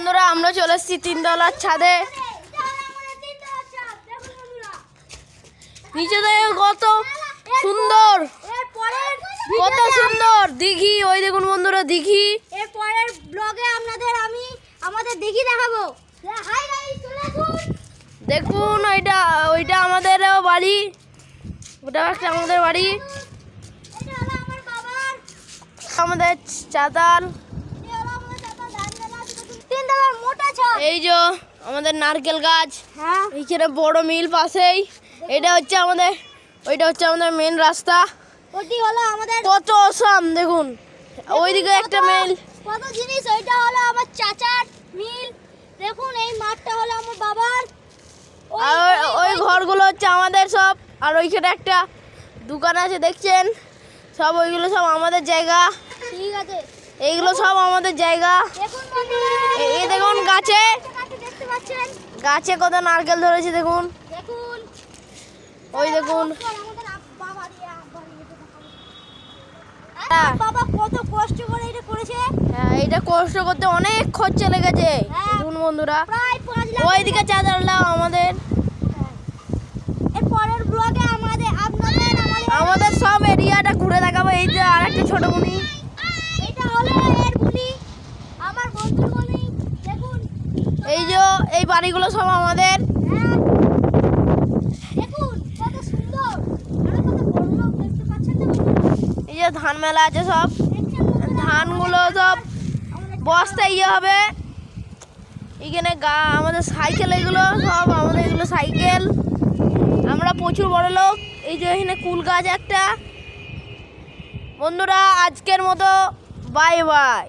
বন্ধুরা আমরা চলে এসেছি 3 তলার ছাদে। নিচে দেখো কত সুন্দর, কত সুন্দর দিঘি। ওই দেখুন বন্ধুরা দিঘি। এর পরের ব্লগে আমাদের দিঘি দেখাবো। হাই গাইস, চলে আসুন। দেখুন ওইটা আমাদের বাড়ি, ওটা একটা আমাদের বাড়ি। এটা হলো আমার বাবার, আমাদের চাতাল। এটা হলো আমাদের চাচা ধানগালা। 3 তলার মোটা ছাদ। এই যে আমাদের নারকেল গাছ, হ্যাঁ, এইখানে বড় মিল পাশেই। ওইটা হচ্ছে আমাদের মেন রাস্তা। ওটি হলো আমাদের কত অসাম দেখুন, ওইদিকে একটা মিল। কত জিনিস। ওইটা হলো আমার চাচার মিল। দেখুন এই মাঠটা হলো আমার বাবার। আর ওই ঘরগুলো হচ্ছে আমাদের সব। আর ওইখানে একটা দোকান আছে দেখছেন, সব ওইগুলো সব আমাদের জায়গা। ঠিক আছে, এইগুলো সব আমাদের জায়গা। দেখুন বন্ধুরা, এই দেখুন গাছে দেখতে পাচ্ছেন, গাছে কত নারকেল ধরেছে দেখুন। দেখুন ওই দেখুন আমাদের বাবা হ্যাঁ। বাবা কত কষ্ট করে এটা করেছে। হ্যাঁ, এইটা কষ্ট করতে অনেক খরচা লেগেছে। হ্যাঁ। দেখুন বন্ধুরা, প্রায় 5 লাখ। ওইদিকে চাঁদালা আমাদের। এর পরের ব্লগে আমাদের সব এরিয়াটা ঘুরে দেখাবো। এই যে আর একটা ছোট মুনি, এটা হলো এর বুনি, আমার বন্ধুর বুনি। দেখুন, এই যে এই বাড়িগুলো সব আমাদের। হ্যাঁ, দেখুন কত সুন্দর। আর কত বড় লোক দেখতে পাচ্ছেন না বন্ধুরা? এই যে ধান মেলা আছে সব, দেখছেন বন্ধুরা? ধানগুলো সব আমাদের বস্তা হবে। এখানে আমাদের সাইকেল, এগুলো সব আমাদের, এগুলো সাইকেল। আমরা প্রচুর বড় লোক। এই যে এখানে কুল গাছ একটা। বন্ধুরা আজকের মতো বাই বাই।